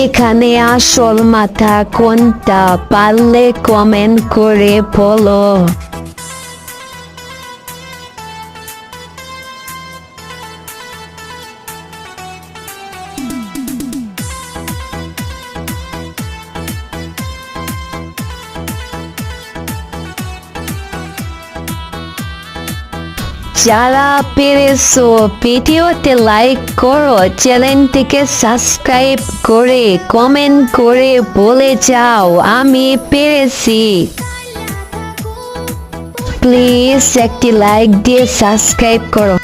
এখানে আসল মাথা কোনটা পারলে কমেন্ট করে বলো। যারা পেরেছো ভিডিওতে লাইক করো, চ্যানেলটিকে সাবস্ক্রাইব করে কমেন্ট করে বলে যাও আমি পেরেছি। প্লিজ একটি লাইক দিয়ে সাবস্ক্রাইব করো।